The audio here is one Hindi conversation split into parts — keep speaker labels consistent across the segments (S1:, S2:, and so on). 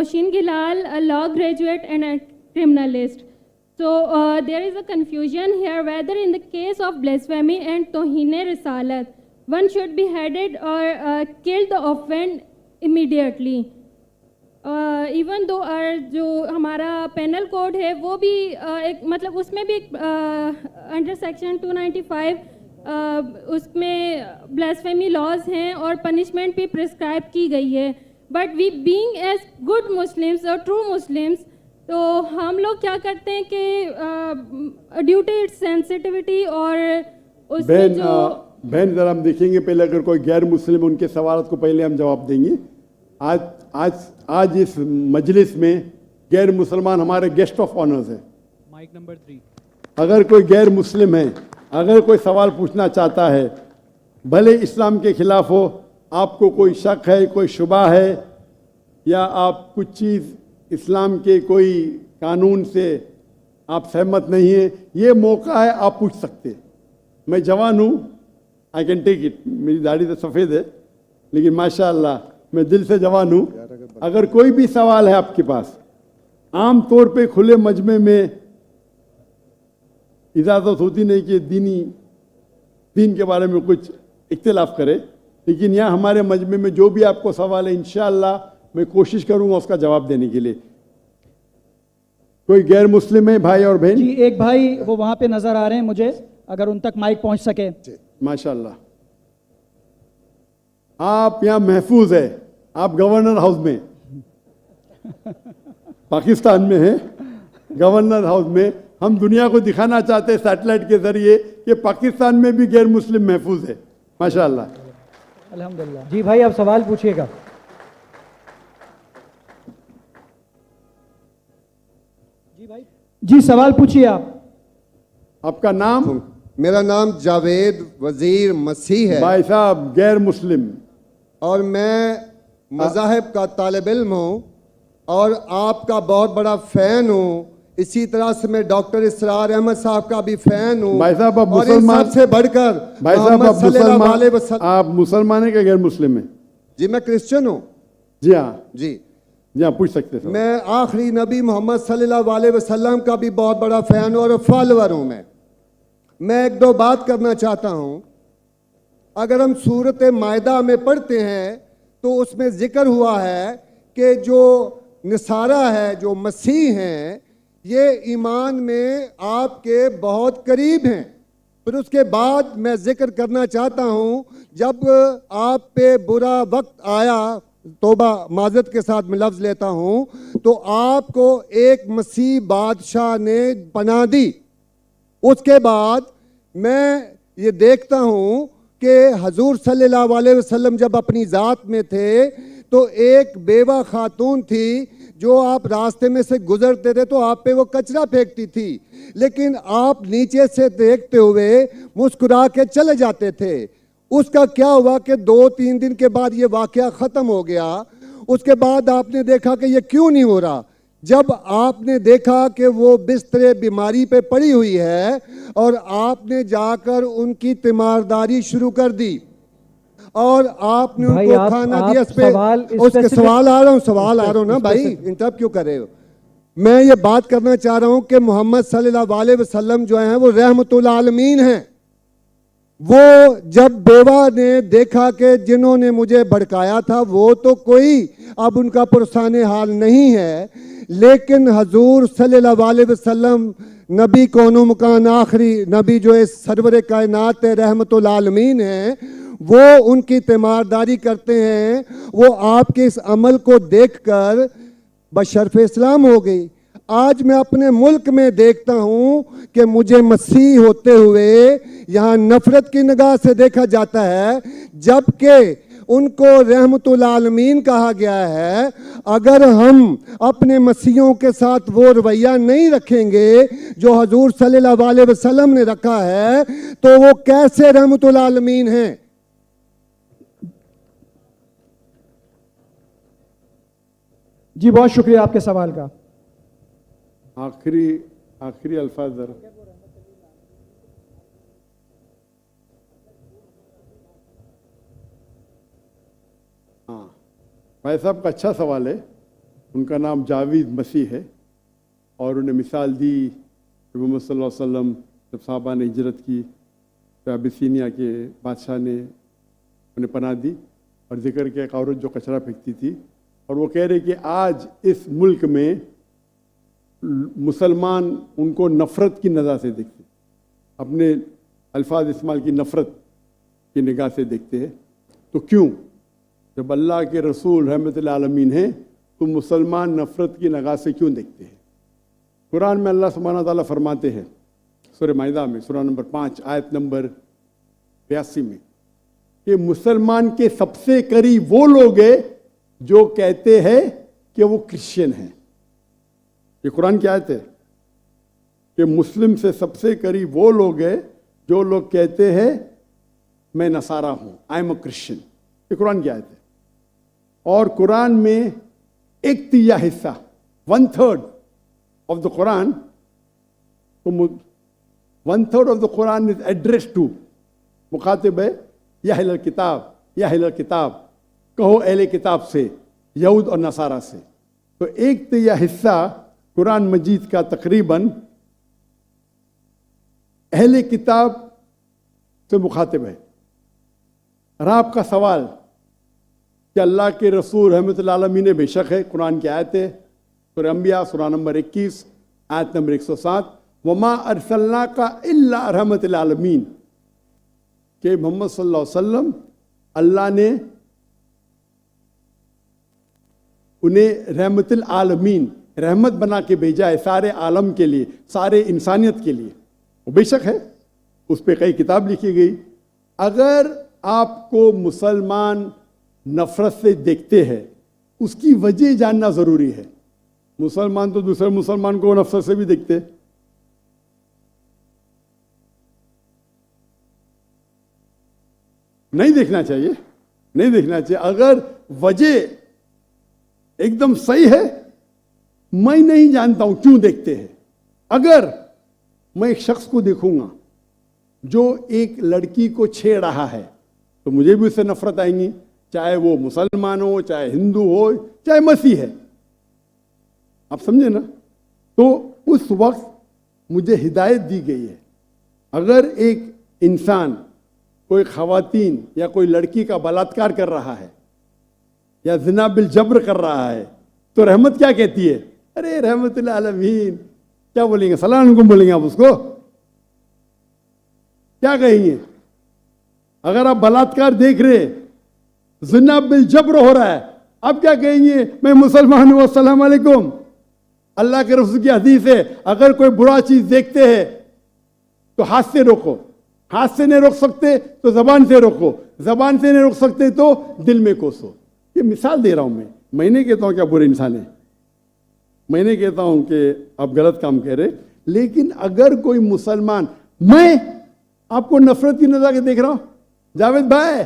S1: Noshin Gilal, a law graduate and a criminalist. So there is a confusion here whether in the case of blasphemy and Tohine Risalat, one should be beheaded or killed the offender immediately. Even though जो हमारा पेनल कोड है वो भी एक मतलब उसमें भी अंडर सेक्शन 295 उसमें ब्लास्फेमी लॉज हैं और पनिशमेंट भी प्रिस्क्राइब की गई है, but we being as good Muslims और ट्रू मुस्लिम्स तो हम लोग क्या करते हैं कि ड्यू टू इट्स सेंसिटिविटी और उसकी जो
S2: बहन जरा हम देखेंगे पहले, अगर कोई गैर मुस्लिम उनके सवाल को पहले हम जवाब देंगे। आज इस मजलिस में गैर मुसलमान हमारे गेस्ट ऑफ ऑनर्स है।
S3: Mic number 3।
S2: अगर कोई गैर मुस्लिम है, अगर कोई सवाल पूछना चाहता है, भले इस्लाम के खिलाफ हो, आपको कोई शक है, कोई शुबा है, या आप कुछ चीज़ इस्लाम के कोई कानून से आप सहमत नहीं है, ये मौका है, आप पूछ सकते हैं। मैं जवान हूँ, आई कैन टेक इट, मेरी दाढ़ी तो सफ़ेद है लेकिन माशाअल्लाह मैं दिल से जवान हूँ। अगर कोई भी सवाल है आपके पास, आम तौर पे खुले मजमे में इजाज़त होती नहीं कि दीन के बारे में कुछ इख्तिलाफ करे, लेकिन यहाँ हमारे मजमे में जो भी आपको सवाल है इंशाअल्लाह मैं कोशिश करूँगा उसका जवाब देने के लिए। कोई गैर मुस्लिम है भाई और बहन?
S4: जी, एक भाई वो वहाँ पे नज़र आ रहे हैं मुझे, अगर उन तक माइक पहुँच सके।
S2: माशाअल्लाह, आप यहाँ महफूज है, आप गवर्नर हाउस में पाकिस्तान में है, गवर्नर हाउस में। हम दुनिया को दिखाना चाहते हैं सैटेलाइट के जरिए कि पाकिस्तान में भी गैर मुस्लिम महफूज है। माशाअल्लाह,
S4: अल्हम्दुलिल्लाह। जी भाई, आप सवाल पूछिएगा। जी भाई, जी सवाल पूछिए आप।
S2: आपका नाम?
S5: मेरा नाम जावेद वजीर मसीह है।
S2: भाई साहब गैर मुस्लिम,
S5: और मैं मज़ाहिब का तालिब इल्म हूँ और आपका बहुत बड़ा फ़ैन हूँ। इसी तरह से मैं डॉक्टर इसरार अहमद साहब का भी फ़ैन हूँ।
S2: भाई साहब आप
S5: और इन
S2: मुसलमान
S5: सबसे बढ़कर
S2: भाई साहब आप
S5: आप
S2: मुसलमान है क्या गैर मुस्लिम है?
S5: जी, मैं क्रिश्चियन हूँ।
S2: जी हाँ,
S5: जी
S2: जी हाँ, पूछ सकते हैं।
S5: मैं आखिरी नबी मोहम्मद सल्लल्लाहु अलैहि वसल्लम का भी बहुत बड़ा फ़ैन और फॉलोअर हूँ। मैं एक दो बात करना चाहता हूँ। अगर हम सूरत मायदा में पढ़ते हैं तो उसमें जिक्र हुआ है कि जो नसारा है, जो मसीह हैं, ये ईमान में आपके बहुत करीब हैं। फिर उसके बाद मैं जिक्र करना चाहता हूँ, जब आप पे बुरा वक्त आया, तोबा माजरत के साथ मैं लफ्ज़ लेता हूँ, तो आपको एक मसीह बादशाह ने पनाह दी। उसके बाद मैं ये देखता हूँ कि हजूर सल्लल्लाहु अलैहि वसल्लम जब अपनी ज़ात में थे तो एक बेवा खातून थी जो आप रास्ते में से गुजरते थे तो आप पे वो कचरा फेंकती थी, लेकिन आप नीचे से देखते हुए मुस्कुरा के चले जाते थे। उसका क्या हुआ कि 2-3 दिन के बाद ये वाक़या ख़त्म हो गया। उसके बाद आपने देखा कि ये क्यों नहीं हो रहा। जब आपने देखा कि वो बिस्तरे बीमारी पे पड़ी हुई है और आपने जाकर उनकी तीमारदारी शुरू कर दी और आपने उनको खाना दिया। उसके सवाल आ रहा हूँ ना भाई, इंटरप्ट क्यों कर रहे हो? मैं ये बात करना चाह रहा हूँ कि मोहम्मद सल्लल्लाहु अलैहि वसल्लम जो हैं वो रहमतुल आलमीन हैं। वो जब बेवा ने देखा कि जिन्होंने मुझे भड़काया था वो तो कोई अब उनका पुरसाने हाल नहीं है, लेकिन हजूर सल्लल्लाहु अलैहि वसल्लम नबी कौनो मकान आखिरी नबी जो है सरवर कायनात रहमतुल आलमीन हैं, वो उनकी तीमारदारी करते हैं। वो आपके इस अमल को देखकर बशर्फ इस्लाम हो गई। आज मैं अपने मुल्क में देखता हूँ कि मुझे मसीह होते हुए यहाँ नफरत की निगाह से देखा जाता है, जबकि उनको रहमतुल आलमीन कहा गया है। अगर हम अपने मसीहों के साथ वो रवैया नहीं रखेंगे जो हजूर सल्लल्लाहु अलैहि वसल्लम ने रखा है तो वो कैसे रहमतुल आलमीन हैं?
S4: जी बहुत शुक्रिया आपके सवाल का।
S2: आखिरी अल्फाज जरा। हाँ भाई साहब का अच्छा सवाल है। उनका नाम जावेद मसीह है, और उन्हें मिसाल दी कि मोहम्मद सल्लल्लाहु अलैहि वसल्लम जब साहबा ने हिजरत की तो अबिसीनिया के बादशाह ने उन्हें पनाह दी, और जिक्र किया एक औरत जो कचरा फेंकती थी, और वो कह रहे कि आज इस मुल्क में मुसलमान उनको नफ़रत की नज़र से देखते, अपने अल्फाज इस्तेमाल की नफ़रत की निगाह से देखते हैं। तो क्यों, जब अल्लाह के रसूल रहमतुल आलमीन हैं तो मुसलमान नफ़रत की निगाह से क्यों देखते हैं? कुरान में अल्लाह सुब्हानहू व तआला फरमाते हैं सूरह माइदा में सूरह नंबर 5 आयत नंबर 82 में कि मुसलमान के सबसे करीब वो लोग हैं जो कहते हैं कि वो क्रिश्चियन हैं। ये कुरान की आयत है कि मुस्लिम से सबसे करीब वो लोग हैं जो लोग कहते हैं मैं नसारा हूं, आई एम अ क्रिश्चियन। ये कुरान की आयत है। और कुरान में 1/3 हिस्सा 1/3 of the Quran, 1/3 of the Quran is address to, मुखातिब है या अहल किताब, या अहल किताब, कहो अहले किताब से, यहूद और नसारा से। तो 1/3 हिस्सा कुरान मजीद का तकरीबन अहले किताब से मुखातिब है। और आपका सवाल कि अल्लाह के रसूल रहमतुल आलमीन ने, बेशक है, कुरान की आयत है सूरह अंबिया सूरह नंबर 21 आयत नंबर 107, वमा अरसलनाका इल्ला रहमतुल आलमीन, कि मोहम्मद सल्लल्लाहु अलैहि वसल्लम अल्लाह ने उन्हें रहमतुल आलमीन, रहमत बना के भेजा है सारे आलम के लिए, सारे इंसानियत के लिए। वो बेशक है, उस पर कई किताब लिखी गई। अगर आपको मुसलमान नफरत से देखते हैं, उसकी वजह जानना ज़रूरी है। मुसलमान तो दूसरे मुसलमान को नफरत से भी देखते हैं। नहीं देखना चाहिए, नहीं देखना चाहिए। अगर वजह एकदम सही है, मैं नहीं जानता हूं क्यों देखते हैं। अगर मैं एक शख्स को देखूंगा जो एक लड़की को छेड़ रहा है तो मुझे भी उससे नफरत आएंगी, चाहे वो मुसलमान हो, चाहे हिंदू हो, चाहे मसीह है। आप समझे ना? तो उस वक्त मुझे हिदायत दी गई है, अगर एक इंसान कोई खवातीन या कोई लड़की का बलात्कार कर रहा है या ज़िना बिल जब्र कर रहा है, तो रहमत क्या कहती है? अरे रहमतुल आलमीन, क्या बोलेंगे? सलाम अलैकुम बोलेंगे आप उसको? क्या कहेंगे? अगर आप बलात्कार देख रहे, ज़िना बिल जब्र हो रहा है, आप क्या कहेंगे? मैं मुसलमान हूं, अस्सलाम वालेकुम। अल्लाह के रसूल की हदीस है, अगर कोई बुरा चीज देखते हैं तो हाथ से रोको, हाथ से नहीं रोक सकते तो जबान से रोको, जबान से नहीं रोक सकते तो दिल में कोसो। ये मिसाल दे रहा हूं मैं नहीं कहता हूं कि आप बुरे इंसान हैं, मैं नहीं कहता हूं कि आप गलत काम कह रहे, लेकिन अगर कोई मुसलमान, मैं आपको नफरत की नजर के देख रहा हूं, जावेद भाई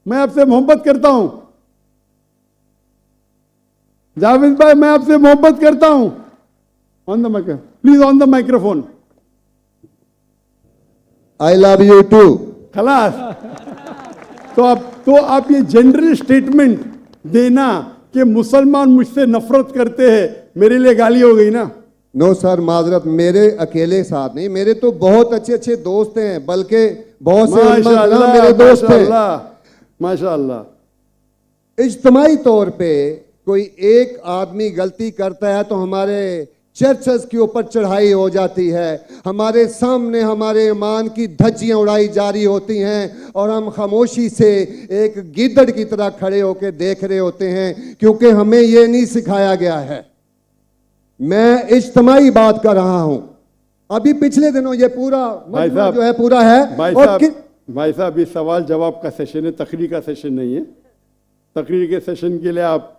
S2: मैं आपसे मोहब्बत करता हूं, जावेद भाई मैं आपसे मोहब्बत करता हूं, on the microphone please, on the microphone,
S5: I love you too.
S2: खलास। तो आप ये जनरल स्टेटमेंट देना कि मुसलमान मुझसे नफरत करते हैं, मेरे लिए गाली हो गई ना?
S5: नो सर, माजरत, मेरे अकेले साथ नहीं, मेरे तो बहुत अच्छे अच्छे दोस्त हैं, बल्कि बहुत से उलमा मेरे दोस्त हैं।
S2: माशाअल्लाह।
S5: इज्तमाई तौर पे कोई एक आदमी गलती करता है तो हमारे चर्चेस के ऊपर चढ़ाई हो जाती है, हमारे सामने हमारे ईमान की धज्जियां उड़ाई जारी होती हैं और हम खामोशी से एक गिद्दड़ की तरह खड़े होकर देख रहे होते हैं, क्योंकि हमें यह नहीं सिखाया गया है। मैं इज्तमाई बात कर रहा हूं। अभी पिछले दिनों ये पूरा मजमा जो है पूरा है।
S2: भाई साहब ये सवाल जवाब का सेशन है, तकरीर का सेशन नहीं है। तकरीर के सेशन के लिए आप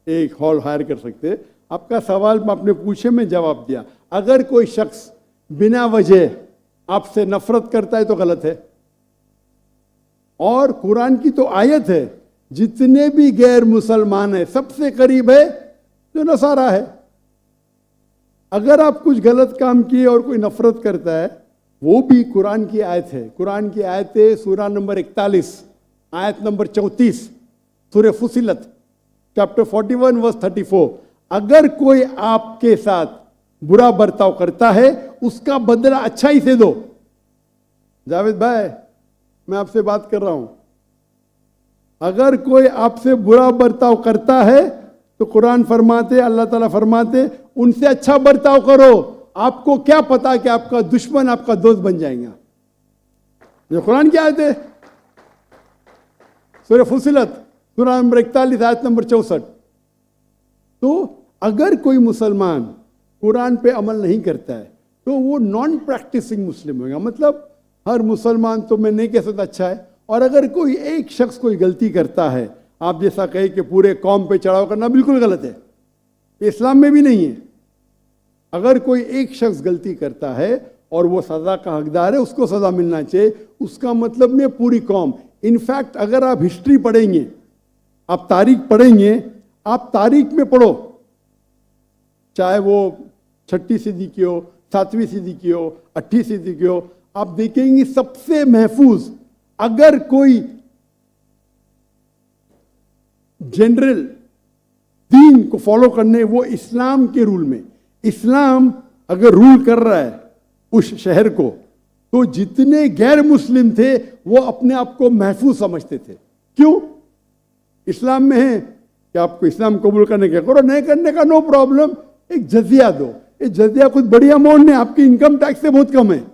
S2: एक हॉल हायर कर सकते हैं। आपका सवाल आपने पूछे, मैं जवाब दिया। अगर कोई शख्स बिना वजह आपसे नफरत करता है तो गलत है। और कुरान की तो आयत है, जितने भी गैर मुसलमान है सबसे करीब है जो नसारा है। अगर आप कुछ गलत काम किए और कोई नफरत करता है, वो भी कुरान की आयत है। कुरान की आयत है सूरह नंबर 41 आयत नंबर 34 सूरह फुसिलत, चैप्टर 41 वर्स 34, अगर कोई आपके साथ बुरा बर्ताव करता है उसका बदला अच्छाई से दो। जावेद भाई, मैं आपसे बात कर रहा हूं। अगर कोई आपसे बुरा बर्ताव करता है तो कुरान फरमाते, अल्लाह ताला फरमाते, उनसे अच्छा बर्ताव करो। आपको क्या पता कि आपका दुश्मन आपका दोस्त बन जाएगा। ये कुरान की आयत है, सूरह फुसिलत सूरह नंबर 41 आयत नंबर 64। तो अगर कोई मुसलमान कुरान पे अमल नहीं करता है तो वो नॉन प्रैक्टिसिंग मुस्लिम होगा। मतलब हर मुसलमान तो मैं नहीं कह सकता अच्छा है, और अगर कोई एक शख्स कोई गलती करता है, आप जैसा कहे कि पूरे कौम पे चढ़ाव करना बिल्कुल गलत है, ये इस्लाम में भी नहीं है। अगर कोई एक शख्स गलती करता है और वो सजा का हकदार है, उसको सजा मिलना चाहिए, उसका मतलब नहीं पूरी कौम। इनफैक्ट अगर आप हिस्ट्री पढ़ेंगे, आप तारीख पढ़ेंगे, आप तारीख में पढ़ो, चाहे वो 6वीं सदी की हो, 7वीं सदी की हो, 8वीं सदी की हो, आप देखेंगे सबसे महफूज अगर कोई जनरल दीन को फॉलो करने, वो इस्लाम के रूल में, इस्लाम अगर रूल कर रहा है उस शहर को, तो जितने गैर मुस्लिम थे वो अपने आप को महफूज समझते थे। क्यों? इस्लाम में है कि आपको इस्लाम कबूल करने का करो, नहीं करने का नो प्रॉब्लम, एक जजिया दो। ये जजिया कुछ बड़ी अमाउंट नहीं, आपकी इनकम टैक्स से बहुत कम है।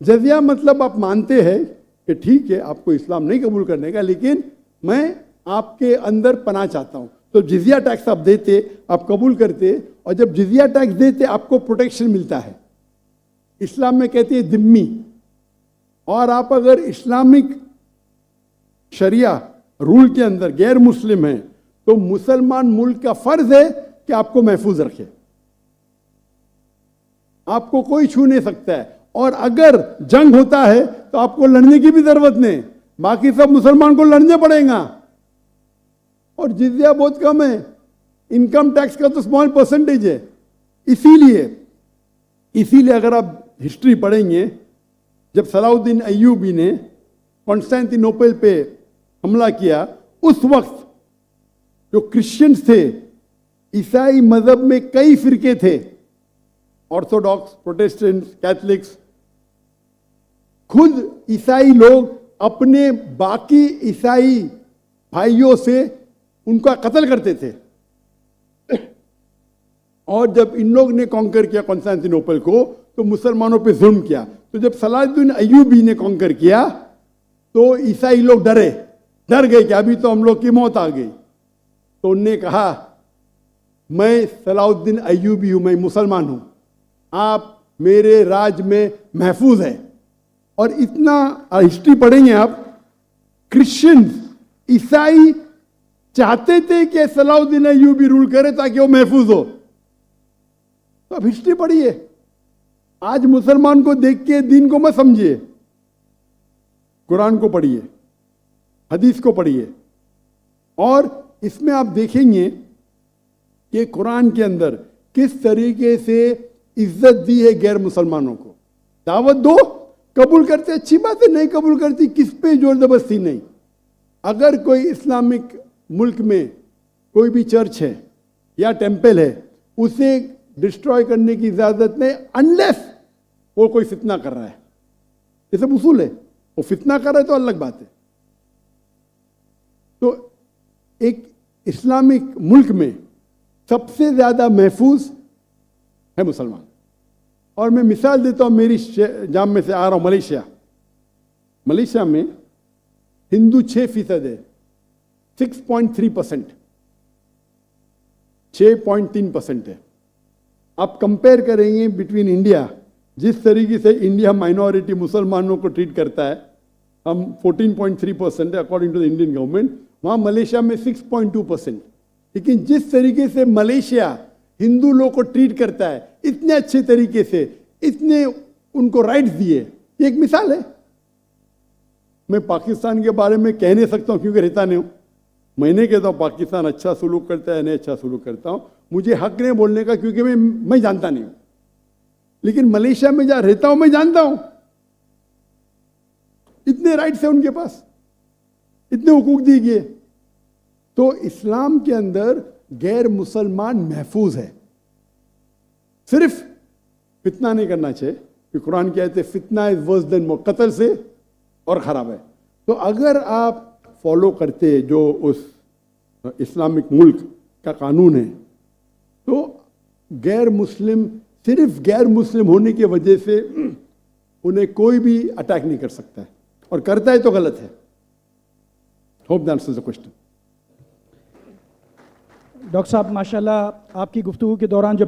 S2: जजिया मतलब आप मानते हैं कि ठीक है आपको इस्लाम नहीं कबूल करने का, लेकिन मैं आपके अंदर पनाह चाहता हूं। तो जिजिया टैक्स आप देते, आप कबूल करते, और जब जिजिया टैक्स देते आपको प्रोटेक्शन मिलता है। इस्लाम में कहते हैं दिम्मी। और आप अगर इस्लामिक शरिया रूल के अंदर गैर मुस्लिम हैं तो मुसलमान मुल्क का फर्ज है कि आपको महफूज रखे, आपको कोई छू नहीं सकता है। और अगर जंग होता है तो आपको लड़ने की भी जरूरत नहीं, बाकी सब मुसलमान को लड़ने पड़ेगा। और जिजिया बहुत कम है, इनकम टैक्स का तो स्मॉल परसेंटेज है। इसीलिए अगर आप हिस्ट्री पढ़ेंगे, जब सलाउद्दीन अय्यूबी ने कॉन्स्टेंटिनोपल पे हमला किया, उस वक्त जो क्रिश्चियंस थे, ईसाई मजहब में कई फिरके थे, ऑर्थोडॉक्स, प्रोटेस्टेंट, कैथलिक्स, खुद ईसाई लोग अपने बाकी ईसाई भाइयों से उनका कत्ल करते थे। और जब इन लोग ने कॉन्कर किया कॉन्स्टेंटिनोपल को, तो मुसलमानों पे जुल्म किया। तो जब सलाहुद्दीन अय्यूबी ने कॉन्कर किया तो ईसाई लोग डर गए कि अभी तो हम लोग की मौत आ गई। तो उनने कहा, मैं सलाहुद्दीन अय्यूबी हूं, मैं मुसलमान हूं, आप मेरे राज में महफूज है। और इतना हिस्ट्री पढ़ेंगे आप, क्रिश्चियंस, ईसाई चाहते थे कि सलाहुद्दीन अय्यूबी रूल करे ताकि वो महफूज हो। तो अब हिस्ट्री पढ़िए, आज मुसलमान को देख के दीन को मत समझिए, कुरान को पढ़िए, हदीस को पढ़िए। और इसमें आप देखेंगे कि कुरान के अंदर किस तरीके से इज्जत दी है गैर मुसलमानों को। दावत दो, कबूल करते अच्छी बात है, नहीं कबूल करती किस पे जोर जबरदस्ती नहीं। अगर कोई इस्लामिक मुल्क में कोई भी चर्च है या टेंपल है, उसे डिस्ट्रॉय करने की इजाजत नहीं, अनलेस वो कोई फितना कर रहा है। ये सब उसूल है। वो फितना कर रहा है तो अलग बात है। तो एक इस्लामिक मुल्क में सबसे ज्यादा महफूज है मुसलमान। और मैं मिसाल देता हूं, मेरी जाम में से आ रहा हूं मलेशिया में हिंदू 6% है, 6.3%, 6.3% है। आप कंपेयर करेंगे बिटवीन इंडिया, जिस तरीके से इंडिया माइनॉरिटी मुसलमानों को ट्रीट करता है, हम 14.3% है according to the Indian government, वहां मलेशिया में 6.2%। लेकिन जिस तरीके से मलेशिया हिंदू लोग को ट्रीट करता है, इतने अच्छे तरीके से, इतने उनको राइट्स दिए, एक मिसाल है। मैं पाकिस्तान के बारे में कह नहीं सकता हूं क्योंकि रहता नहीं हूं। मैं नहीं कहता हूं पाकिस्तान अच्छा सलूक करता है, नहीं अच्छा सलूक करता हूं, मुझे हक नहीं बोलने का क्योंकि मैं जानता नहीं हूं। लेकिन मलेशिया में जहां रहता हूं मैं जानता हूं, इतने राइट्स है उनके पास, इतने हुकूक दिए गए। तो इस्लाम के अंदर गैर मुसलमान महफूज है। सिर्फ फितना नहीं करना चाहिए कि कुरान कहते फितना इज वर्स देन कत्ल से और ख़राब है। तो अगर आप फॉलो करते जो उस इस्लामिक मुल्क का कानून है, तो गैर मुस्लिम सिर्फ गैर मुस्लिम होने की वजह से उन्हें कोई भी अटैक नहीं कर सकता है, और करता है तो गलत है। Hope that answers the question.
S4: Doctor साहब माशाल्लाह आपकी गुफ्तगू के दौरान जो